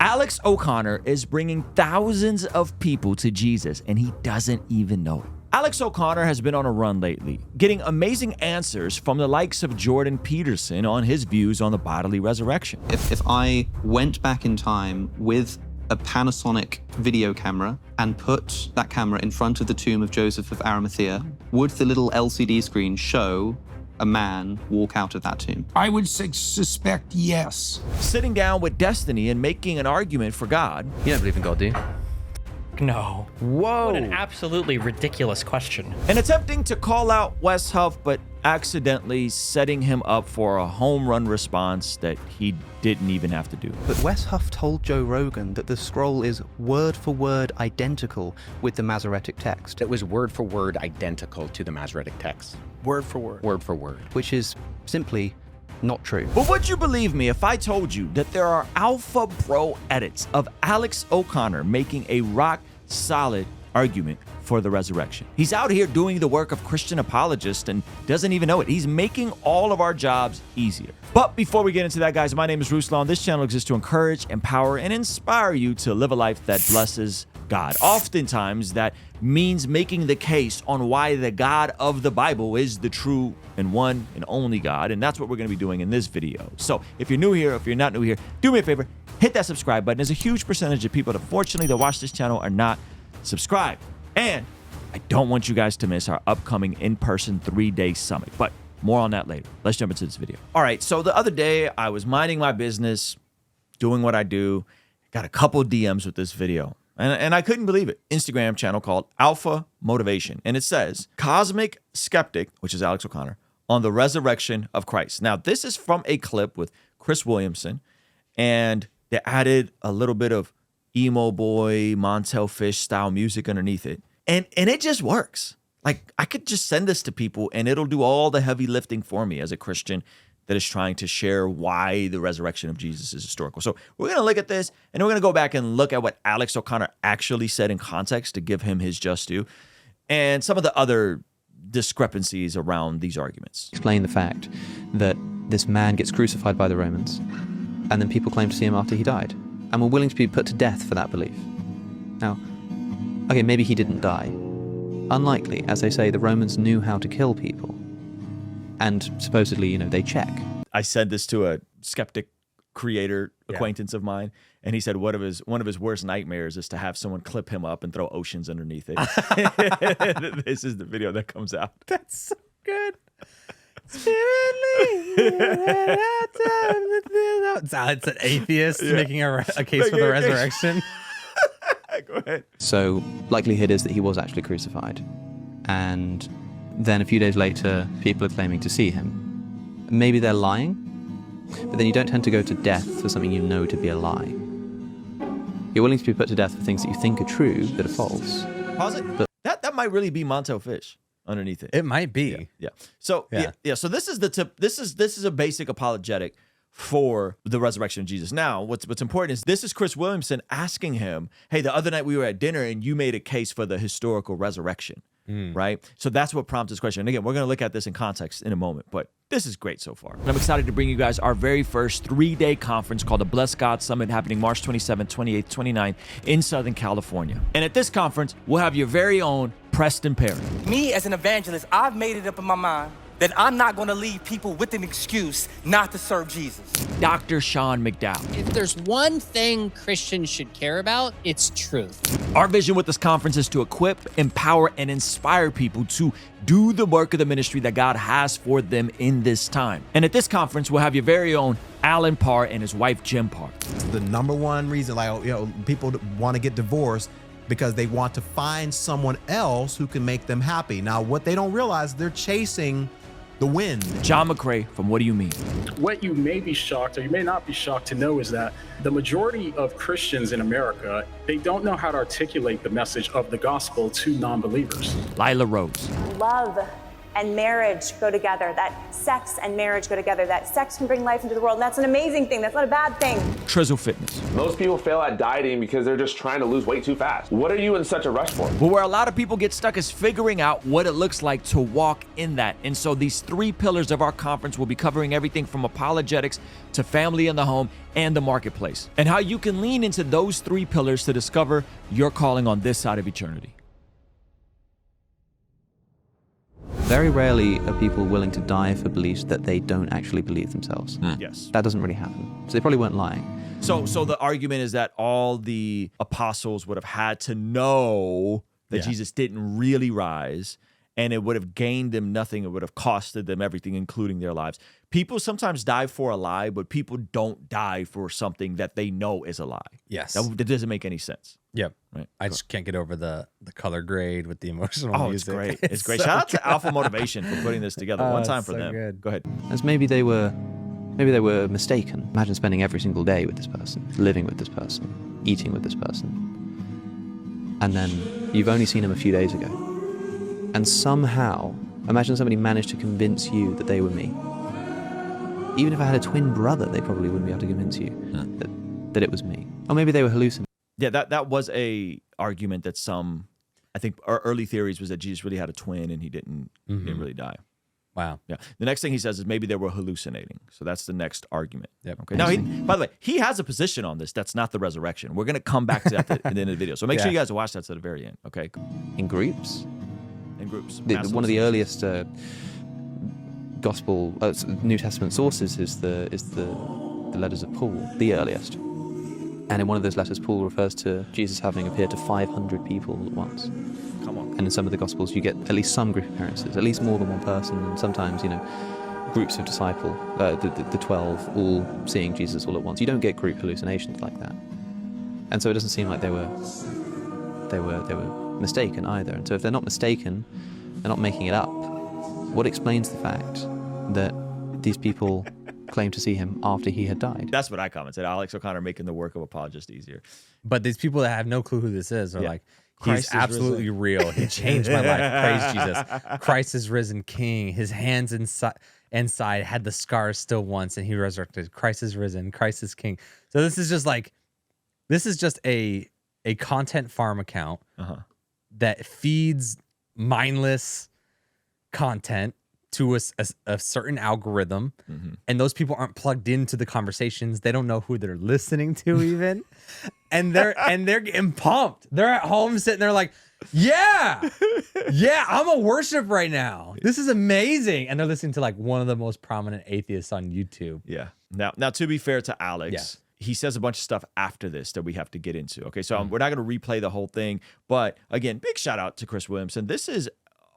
Alex O'Connor is bringing thousands of people to Jesus, and he doesn't even know it. Alex O'Connor has been on a run lately, getting amazing answers from the likes of Jordan Peterson on his views on the bodily resurrection. If I went back in time with a Panasonic video camera and put that camera in front of the tomb of Joseph of Arimathea, would the little LCD screen show a man walk out of that tomb? I would suspect yes. Sitting down with Destiny and making an argument for God. You don't believe in God, do you? No. Whoa. What an absolutely ridiculous question. And attempting to call out Wes Huff, but accidentally setting him up for a home run response that he didn't even have to do. But Wes Huff told Joe Rogan that the scroll is word for word identical with the Masoretic text. It was word for word identical to the Masoretic text. Word for word. Word for word. Which is simply not true. But would you believe me if I told you that there are Alpha Pro edits of Alex O'Connor making a rock solid argument for the resurrection? He's out here doing the work of Christian apologist and doesn't even know it. He's making all of our jobs easier. But before we get into that, guys, my name is Ruslan. This channel exists to encourage, empower, and inspire you to live a life that blesses God. Oftentimes, that means making the case on why the God of the Bible is the true and one and only God, and that's what we're going to be doing in this video. So if you're new here, if you're not new here, do me a favor, hit that subscribe button. There's a huge percentage of people, unfortunately, that watch this channel are not subscribed. And I don't want you guys to miss our upcoming in-person 3-day summit, but more on that later. Let's jump into this video. All right, so the other day I was minding my business, doing what I do, got a couple DMs with this video. And I couldn't believe it. Instagram channel called Alpha Motivation. And it says, Cosmic Skeptic, which is Alex O'Connor, on the resurrection of Christ. Now, this is from a clip with Chris Williamson, and they added a little bit of emo boy, Montel Fish style music underneath it. And it just works. Like, I could just send this to people and it'll do all the heavy lifting for me as a Christian that is trying to share why the resurrection of Jesus is historical. So we're going to look at this, and we're going to go back and look at what Alex O'Connor actually said in context to give him his just due, and some of the other discrepancies around these arguments. Explain the fact that this man gets crucified by the Romans, and then people claim to see him after he died, and were willing to be put to death for that belief. Now, okay, maybe he didn't die. Unlikely, as they say, the Romans knew how to kill people. And supposedly, you know, they check. I said this to a skeptic creator acquaintance of mine, and he said one of his worst nightmares is to have someone clip him up and throw oceans underneath it. This is the video that comes out. That's so good. It's an atheist making a case for the resurrection. Go ahead. So likelihood is that he was actually crucified. And then a few days later, people are claiming to see him. Maybe they're lying, but then you don't tend to go to death for something you know to be a lie. You're willing to be put to death for things that you think are true that are false. Pause it. But that might really be Montel Fish underneath it. It might be. Yeah. So So this is the tip. This is a basic apologetic for the resurrection of Jesus. Now, what's important is this is Chris Williamson asking him, hey, the other night we were at dinner and you made a case for the historical resurrection. Right? So that's what prompted this question. And again, we're going to look at this in context in a moment, but this is great so far. And I'm excited to bring you guys our very first 3-day conference called the Bless God Summit, happening March 27th, 28th, 29th in Southern California. And at this conference, we'll have your very own Preston Perry. Me as an evangelist, I've made it up in my mind that I'm not going to leave people with an excuse not to serve Jesus. Dr. Sean McDowell. If there's one thing Christians should care about, it's truth. Our vision with this conference is to equip, empower, and inspire people to do the work of the ministry that God has for them in this time. And at this conference, we'll have your very own Alan Parr and his wife, Jim Parr. The number one reason, people want to get divorced because they want to find someone else who can make them happy. Now, what they don't realize, they're chasing the wind. John McCrae from What Do You Mean? What you may be shocked, or you may not be shocked to know, is that the majority of Christians in America, they don't know how to articulate the message of the gospel to non-believers. Lila Rose. Love and marriage go together, that sex and marriage go together, that sex can bring life into the world. And that's an amazing thing. That's not a bad thing. Trizzle Fitness. Most people fail at dieting because they're just trying to lose weight too fast. What are you in such a rush for? But where a lot of people get stuck is figuring out what it looks like to walk in that. And so these 3 pillars of our conference will be covering everything from apologetics to family in the home and the marketplace, and how you can lean into those 3 pillars to discover your calling on this side of eternity. Very rarely are people willing to die for beliefs that they don't actually believe themselves. Yes. That doesn't really happen. So they probably weren't lying. So the argument is that all the apostles would have had to know that Jesus didn't really rise, and it would have gained them nothing. It would have costed them everything, including their lives. People sometimes die for a lie, but people don't die for something that they know is a lie. Yes. That doesn't make any sense. Yep. Right. I just can't get over the color grade with the emotional music. It's great. It's great. so Shout out to good. Alpha Motivation for putting this together. One time for so them. good. Go ahead. As maybe they were mistaken. Imagine spending every single day with this person, living with this person, eating with this person. And then you've only seen them a few days ago. And somehow, imagine somebody managed to convince you that they were me. Even if I had a twin brother, they probably wouldn't be able to convince you that it was me. Or maybe they were hallucinating. Yeah, that was a argument that some, I think, our early theories was that Jesus really had a twin and he didn't really die. Wow. Yeah. The next thing he says is maybe they were hallucinating. So that's the next argument. Yep. Okay. Now, by the way, he has a position on this. That's not the resurrection. We're going to come back to that at the end of the video. So make sure you guys watch that to the very end. Okay. In groups. In groups. One of the earliest gospel New Testament sources is the letters of Paul, the earliest. And in one of those letters, Paul refers to Jesus having appeared to 500 people at once. Come on. And in some of the Gospels, you get at least some group appearances, at least more than one person, and sometimes, groups of disciples, the 12, all seeing Jesus all at once. You don't get group hallucinations like that. And so it doesn't seem like they were mistaken either. And so if they're not mistaken, they're not making it up. What explains the fact that these people claimed to see him after he had died? That's what I commented. Alex O'Connor making the work of apologist easier. But these people that have no clue who this is are like, Christ he's absolutely real. He changed my life. Praise Jesus. Christ is risen King. His hands inside had the scars still once, and he resurrected. Christ is risen. Christ is King. So this is just a content farm account that feeds mindless content to a certain algorithm, and those people aren't plugged into the conversations. They don't know who they're listening to even, and they're getting pumped. They're at home sitting there like, yeah, I'm a worship right now. This is amazing, and they're listening to like one of the most prominent atheists on YouTube. Yeah. Now to be fair to Alex, he says a bunch of stuff after this that we have to get into. Okay, so we're not going to replay the whole thing, but again, big shout out to Chris Williamson. This is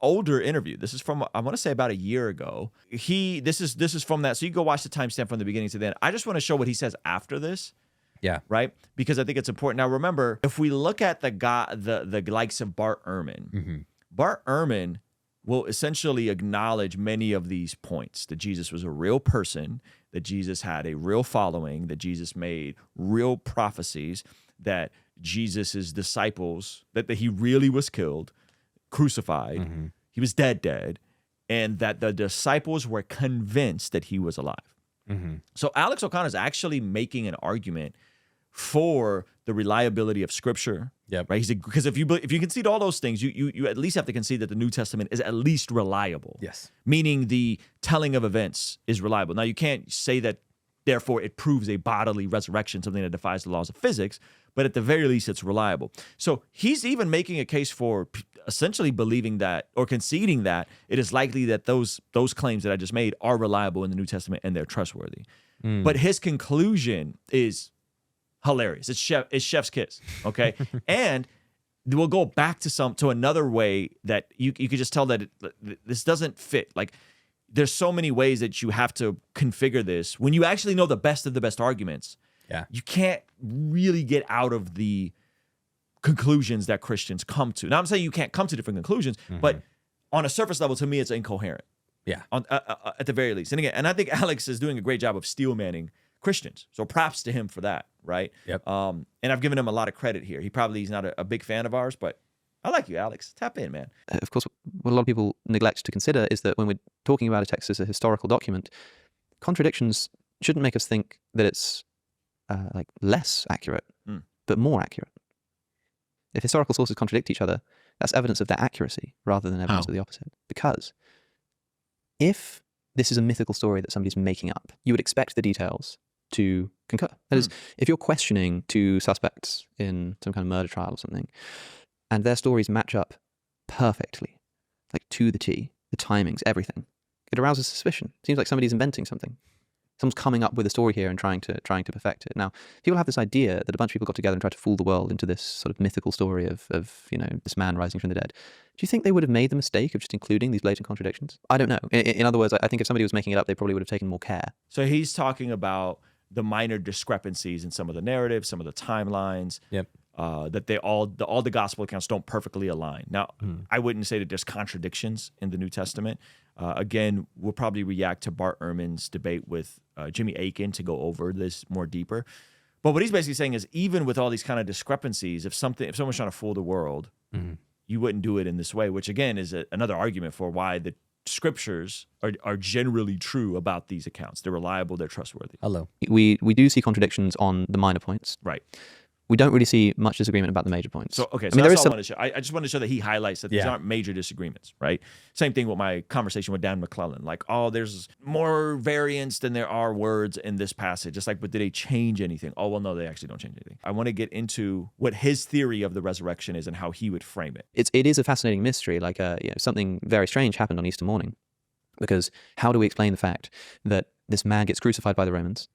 older interview. This is from, I want to say, about a year ago. This is from that. So you go watch the timestamp from the beginning to the end. I just want to show what he says after this. Yeah. Right? Because I think it's important. Now remember, if we look at the likes of Bart Ehrman, Bart Ehrman will essentially acknowledge many of these points, that Jesus was a real person, that Jesus had a real following, that Jesus made real prophecies, that Jesus's disciples, that he really was killed, crucified, he was dead, and that the disciples were convinced that he was alive. So Alex O'Connor is actually making an argument for the reliability of Scripture. Right? Because if you concede all those things, you at least have to concede that the New Testament is at least reliable. Yes. Meaning the telling of events is reliable. Now you can't say that therefore it proves a bodily resurrection, something that defies the laws of physics, but at the very least it's reliable. So he's even making a case for essentially believing that, or conceding that, it is likely that those claims that I just made are reliable in the New Testament and they're trustworthy. But his conclusion is hilarious. It's chef's kiss, okay? And we'll go back to another way that you could just tell that this doesn't fit. Like, there's so many ways that you have to configure this. When you actually know the best of the best arguments, you can't really get out of the conclusions that Christians come to. Now, I'm saying you can't come to different conclusions, but on a surface level, to me, it's incoherent. Yeah. At the very least. And again, and I think Alex is doing a great job of steel-manning Christians. So props to him for that, right? Yep. And I've given him a lot of credit here. He's not a big fan of ours, but I like you, Alex. Tap in, man. Of course, what a lot of people neglect to consider is that when we're talking about a text as a historical document, contradictions shouldn't make us think that it's like less accurate, but more accurate. If historical sources contradict each other, that's evidence of their accuracy rather than evidence of the opposite. Because if this is a mythical story that somebody's making up, you would expect the details to concur. That is, if you're questioning two suspects in some kind of murder trial or something, and their stories match up perfectly, like to the T, the timings, everything, it arouses suspicion. It seems like somebody's inventing something. Someone's coming up with a story here and trying to perfect it. Now, people have this idea that a bunch of people got together and tried to fool the world into this sort of mythical story of this man rising from the dead. Do you think they would have made the mistake of just including these blatant contradictions? I don't know. In other words, I think if somebody was making it up, they probably would have taken more care. So he's talking about the minor discrepancies in some of the narratives, some of the timelines. Yep. That all the gospel accounts don't perfectly align. Now, I wouldn't say that there's contradictions in the New Testament. Again, we'll probably react to Bart Ehrman's debate with Jimmy Akin to go over this more deeper. But what he's basically saying is, even with all these kind of discrepancies, if someone's trying to fool the world, you wouldn't do it in this way. Which again is another argument for why the scriptures are generally true about these accounts. They're reliable. They're trustworthy. Hello. We do see contradictions on the minor points. Right. We don't really see much disagreement about the major points. So, okay, so I mean, that's all I want to show. I just want to show that he highlights that these Yeah. aren't major disagreements, right? Same thing with my conversation with Dan McClellan. Like, oh, there's more variance than there are words in this passage. It's like, but did they change anything? Oh, well, no, they actually don't change anything. I want to get into what his theory of the resurrection is and how he would frame it. It is a fascinating mystery. Like, something very strange happened on Easter morning. Because how do we explain the fact that this man gets crucified by the Romans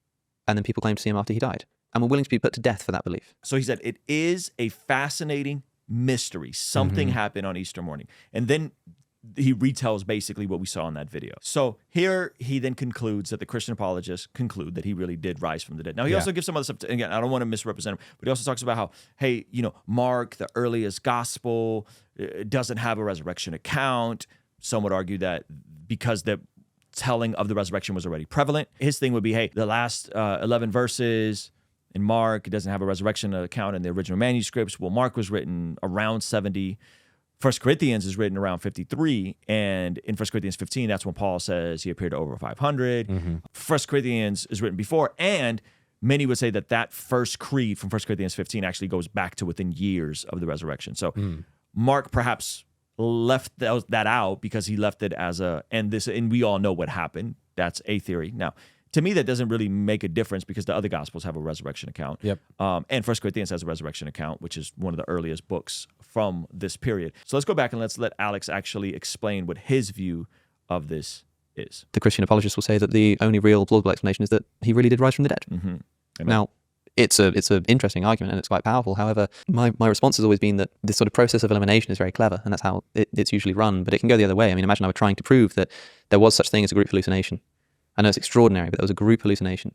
and then people claim to see him after he died? And we're willing to be put to death for that belief. So he said, it is a fascinating mystery. Something happened on Easter morning. And then he retells basically what we saw in that video. So here he then concludes that the Christian apologists conclude that he really did rise from the dead. Now he also gives some other stuff. Again, I don't want to misrepresent him, but he also talks about how, hey, Mark, the earliest gospel, doesn't have a resurrection account. Some would argue that because the telling of the resurrection was already prevalent. His thing would be, hey, the last 11 verses in Mark, it doesn't have a resurrection account in the original manuscripts. Well, Mark was written around 70. 1 Corinthians is written around 53. And in 1 Corinthians 15, that's when Paul says he appeared to over 500. 1 Corinthians is written before. And many would say that first creed from 1 Corinthians 15 actually goes back to within years of the resurrection. So Mark perhaps left that out because he left it as and we all know what happened. That's a theory. Now, to me, that doesn't really make a difference because the other Gospels have a resurrection account. Yep. And 1 Corinthians has a resurrection account, which is one of the earliest books from this period. So let's go back and let's let Alex actually explain what his view of this is. The Christian apologists will say that the only real plausible explanation is that he really did rise from the dead. Now, it's an interesting argument and it's quite powerful. However, my response has always been that this sort of process of elimination is very clever and that's how it's usually run. But it can go the other way. I mean, imagine I were trying to prove that there was such thing as a group hallucination. I know it's extraordinary, but there was a group hallucination.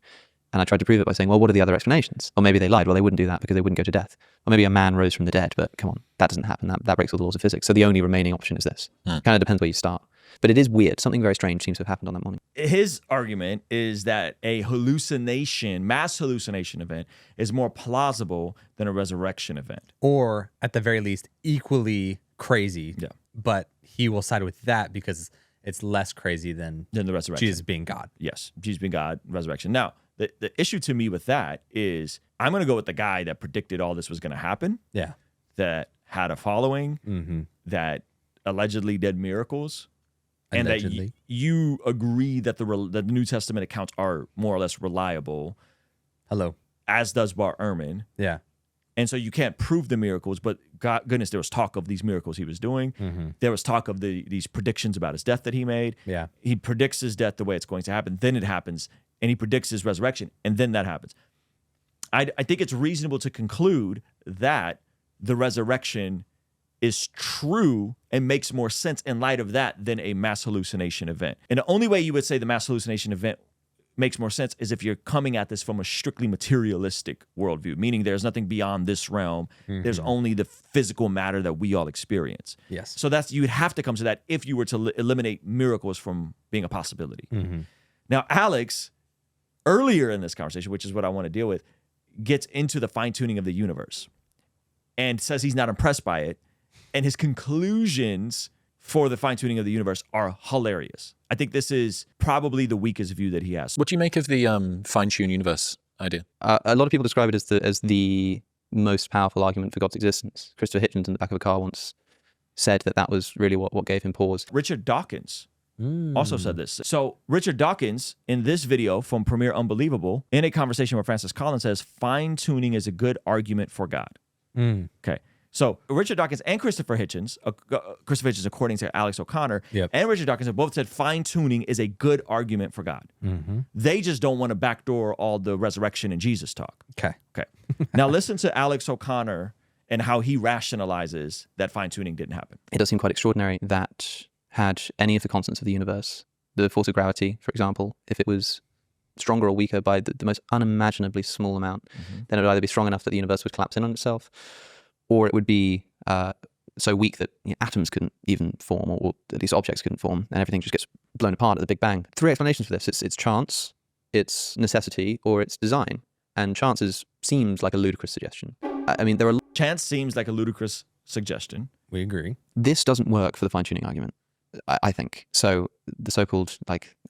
And I tried to prove it by saying, well, what are the other explanations? Or maybe they lied. Well, they wouldn't do that because they wouldn't go to death. Or maybe a man rose from the dead, but come on, that doesn't happen. That breaks all the laws of physics. So the only remaining option is this. Kind of depends where you start. But it is weird. Something very strange seems to have happened on that morning. His argument is that a mass hallucination event is more plausible than a resurrection event. Or at the very least, equally crazy. Yeah. But he will side with that because it's less crazy than the resurrection. Jesus being God. Yes, Jesus being God, resurrection. Now, the issue to me with that is I'm going to go with the guy that predicted all this was going to happen. Yeah. That had a following, that allegedly did miracles, Allegedly. and that you agree that the New Testament accounts are more or less reliable. Hello. As does Bart Ehrman. Yeah. And so you can't prove the miracles, but goodness, there was talk of these miracles he was doing. There was talk of these predictions about his death that he made. Yeah. He predicts his death the way it's going to happen. Then it happens. And he predicts his resurrection. And then that happens. I think it's reasonable to conclude that the resurrection is true and makes more sense in light of that than a mass hallucination event. And the only way you would say the mass hallucination event makes more sense is if you're coming at this from a strictly materialistic worldview, meaning there's nothing beyond this realm. There's only the physical matter that we all experience. Yes. So you would have to come to that if you were to eliminate miracles from being a possibility. Now, Alex, earlier in this conversation, which is what I want to deal with, gets into the fine-tuning of the universe and says he's not impressed by it. and his conclusions for the fine-tuning of the universe are hilarious. I think this is probably the weakest view that he has. What do you make of the fine-tune universe idea? A lot of people describe it as the most powerful argument for God's existence. Christopher Hitchens in the back of a car once said that was really what gave him pause. Richard Dawkins also said this. So Richard Dawkins, in this video from Premiere Unbelievable, in a conversation with Francis Collins, says fine-tuning is a good argument for God. Okay. So Richard Dawkins and Christopher Hitchens, according to Alex O'Connor, and Richard Dawkins have both said fine-tuning is a good argument for God. They just don't want to backdoor all the resurrection and Jesus talk. Okay. Now listen to Alex O'Connor and how he rationalizes that fine-tuning didn't happen. It does seem quite extraordinary that had any of the constants of the universe, the force of gravity, for example, if it was stronger or weaker by the most unimaginably small amount, then it would either be strong enough that the universe would collapse in on itself, or it would be so weak that atoms couldn't even form, or at least objects couldn't form, and everything just gets blown apart at the Big Bang. 3 explanations for this. It's chance, it's necessity, or it's design. And chance seems like a ludicrous suggestion. I mean, Chance seems like a ludicrous suggestion. We agree. This doesn't work for the fine-tuning argument, I think. So the so-called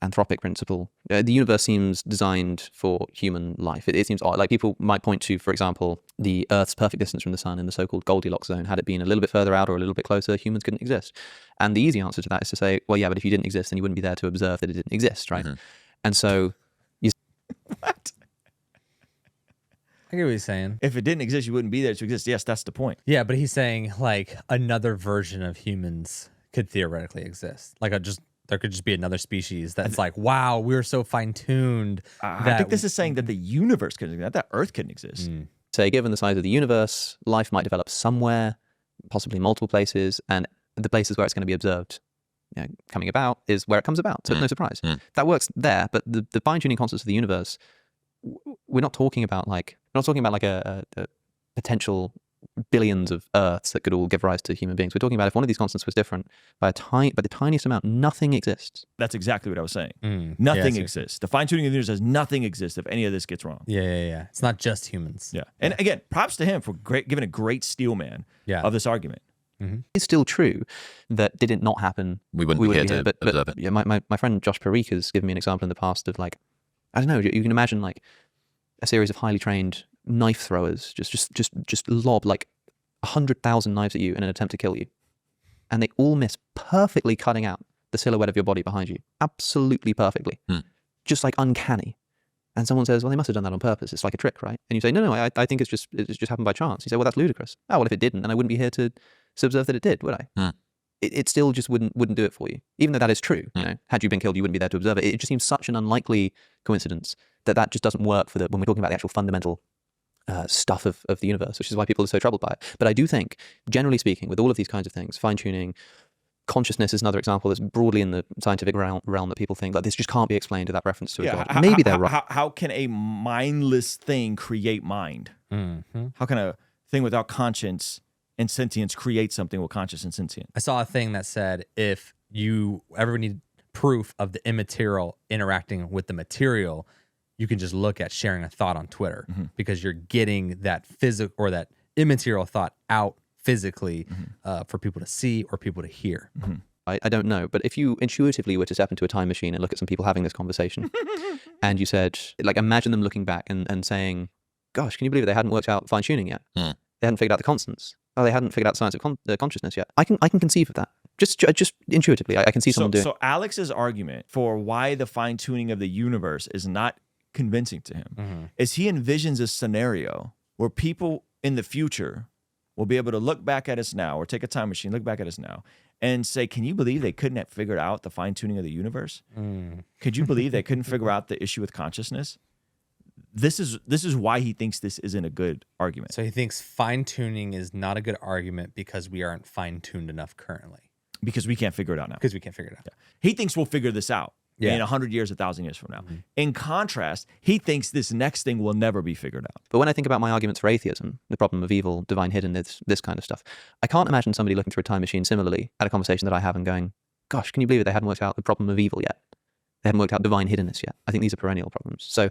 anthropic principle, the universe seems designed for human life. It seems odd. Like people might point to, for example, the Earth's perfect distance from the sun in the so-called Goldilocks zone. Had it been a little bit further out or a little bit closer, humans couldn't exist. And the easy answer to that is to say, well, yeah, but if you didn't exist, then you wouldn't be there to observe that it didn't exist, right? And so What? I get what he's saying. If it didn't exist, you wouldn't be there to exist. Yes, that's the point. Yeah, but he's saying another version of humans could theoretically exist. There could just be another species that's wow, we're so fine-tuned. I think this is saying that the universe couldn't exist, not that Earth couldn't exist. Say, given the size of the universe, life might develop somewhere, possibly multiple places, and the places where it's going to be observed coming about is where it comes about. So it's no surprise. That works there, but the fine-tuning constants of the universe, we're not talking about a potential billions of Earths that could all give rise to human beings. We're talking about if one of these constants was different by the tiniest amount, nothing exists. That's exactly what I was saying. Nothing exists. The fine-tuning of the universe says nothing exists if any of this gets wrong. Yeah. It's not just humans. Yeah. And again, props to him for giving a great steel man of this argument. It's still true that did it not happen, we wouldn't be here to observe it. Yeah, my friend Josh Parikh has given me an example in the past of I don't know, you can imagine a series of highly trained knife throwers just lob 100,000 knives at you in an attempt to kill you. And they all miss, perfectly cutting out the silhouette of your body behind you. Absolutely perfectly. Just uncanny. And someone says, well, they must have done that on purpose. It's like a trick, right? And you say, no, I think it's just happened by chance. You say, well, that's ludicrous. Oh, well, if it didn't, then I wouldn't be here to observe that it did, would I? It still just wouldn't do it for you. Even though that is true. Had you been killed, you wouldn't be there to observe it. It just seems such an unlikely coincidence that just doesn't work when we're talking about the actual fundamental stuff of the universe, which is why people are so troubled by it. But I do think, generally speaking, with all of these kinds of things, fine-tuning, consciousness is another example that's broadly in the scientific realm that people think this just can't be explained without reference to a God. Maybe they're right. How can a mindless thing create mind? How can a thing without conscience and sentience create something with conscious and sentient? I saw a thing that said if you ever need proof of the immaterial interacting with the material, you can just look at sharing a thought on Twitter because you're getting that physical or that immaterial thought out physically for people to see or people to hear. I don't know, but if you intuitively were to step into a time machine and look at some people having this conversation and you said, imagine them looking back and saying, gosh, can you believe it? They hadn't worked out fine-tuning yet. They hadn't figured out the constants. Oh, they hadn't figured out the science of consciousness yet. I can conceive of that. Just intuitively, I can see someone doing it. So Alex's argument for why the fine-tuning of the universe is not convincing to him is he envisions a scenario where people in the future will be able to look back at us now, or take a time machine, look back at us now, and say, can you believe they couldn't have figured out the fine-tuning of the universe? Could you believe they couldn't figure out the issue with consciousness? This is why he thinks this isn't a good argument. So he thinks fine-tuning is not a good argument because we aren't fine-tuned enough currently. Because we can't figure it out now. Because we can't figure it out. Yeah. He thinks we'll figure this out in 100 years, 1,000 years from now. In contrast, he thinks this next thing will never be figured out. But when I think about my arguments for atheism, the problem of evil, divine hidden, this kind of stuff, I can't imagine somebody looking through a time machine similarly at a conversation that I have and going, gosh, can you believe it? They hadn't worked out the problem of evil yet. They haven't worked out divine hiddenness yet. I think these are perennial problems. So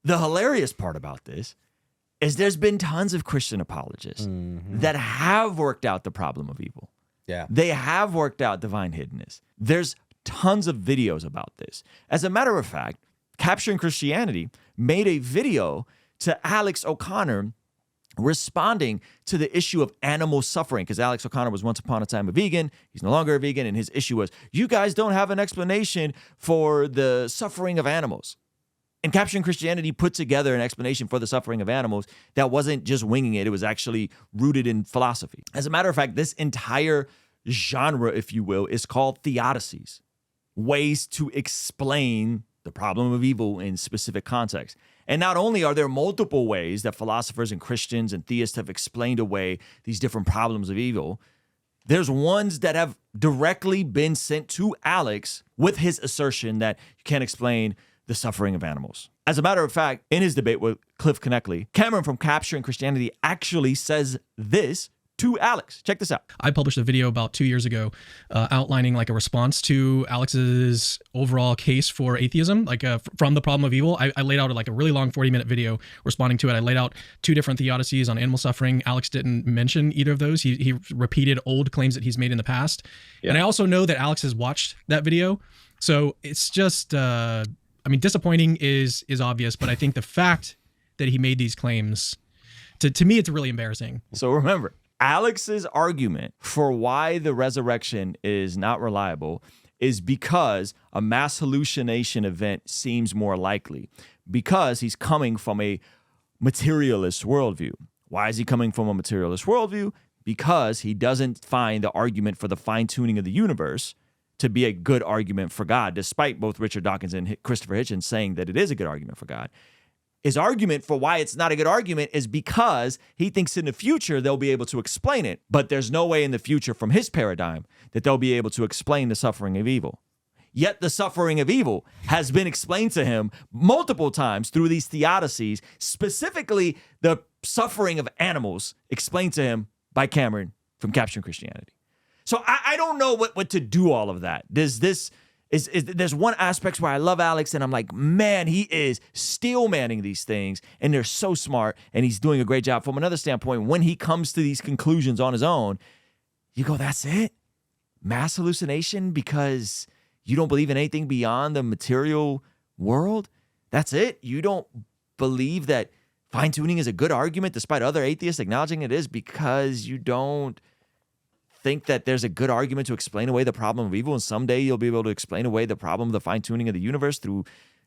the hilarious part about this is there's been tons of Christian apologists that have worked out the problem of evil. Yeah. They have worked out divine hiddenness. There's tons of videos about this. As a matter of fact, Capturing Christianity made a video to Alex O'Connor responding to the issue of animal suffering, because Alex O'Connor was once upon a time a vegan. He's no longer a vegan, and his issue was, you guys don't have an explanation for the suffering of animals. And Capturing Christianity put together an explanation for the suffering of animals that wasn't just winging it. It was actually rooted in philosophy. As a matter of fact, this entire genre, if you will, is called theodicies, ways to explain the problem of evil in specific contexts. And not only are there multiple ways that philosophers and Christians and theists have explained away these different problems of evil, there's ones that have directly been sent to Alex with his assertion that you can't explain the suffering of animals. As a matter of fact, in his debate with Cliff Connectley, Cameron from Capturing Christianity actually says this to Alex. Check this out. I published a video about 2 years ago outlining like a response to Alex's overall case for atheism, like from the problem of evil. I laid out like a really long 40-minute video responding to it. I laid out 2 different theodicies on animal suffering. Alex didn't mention either of those. He repeated old claims that he's made in the past. Yeah. And I also know that Alex has watched that video. So it's just, I mean, disappointing is obvious, but I think the fact that he made these claims, to me, it's really embarrassing. So remember, Alex's argument for why the resurrection is not reliable is because a mass hallucination event seems more likely, because he's coming from a materialist worldview. Why is he coming from a materialist worldview? Because he doesn't find the argument for the fine-tuning of the universe to be a good argument for God, despite both Richard Dawkins and Christopher Hitchens saying that it is a good argument for God. His argument for why it's not a good argument is because he thinks in the future they'll be able to explain it, but there's no way in the future from his paradigm that they'll be able to explain the suffering of evil. Yet the suffering of evil has been explained to him multiple times through these theodicies, specifically the suffering of animals explained to him by Cameron from Capturing Christianity. So I don't know what to do all of that. There's one aspect where I love Alex and I'm like, man, he is still manning these things and they're so smart and he's doing a great job. From another standpoint, when he comes to these conclusions on his own, you go, that's it? Mass hallucination because you don't believe in anything beyond the material world? That's it? You don't believe that fine-tuning is a good argument despite other atheists acknowledging it is, because you don't think that there's a good argument to explain away the problem of evil, and someday you'll be able to explain away the problem of the fine-tuning of the universe through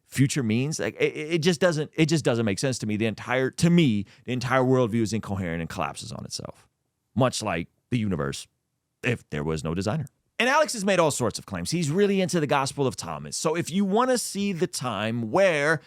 future means? Like it just doesn't make sense to me. The entire worldview is incoherent and collapses on itself, much like the universe if there was no designer. And Alex has made all sorts of claims. He's really into the Gospel of Thomas. So if you want to see the time where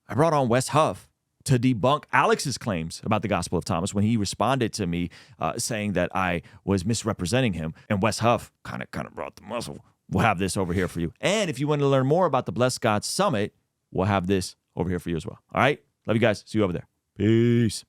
I brought on Wes Huff to debunk Alex's claims about the Gospel of Thomas when he responded to me saying that I was misrepresenting him, and Wes Huff kind of brought the muscle. We'll have this over here for you. And if you want to learn more about the Blessed God Summit, we'll have this over here for you as well. All right? Love you guys. See you over there. Peace.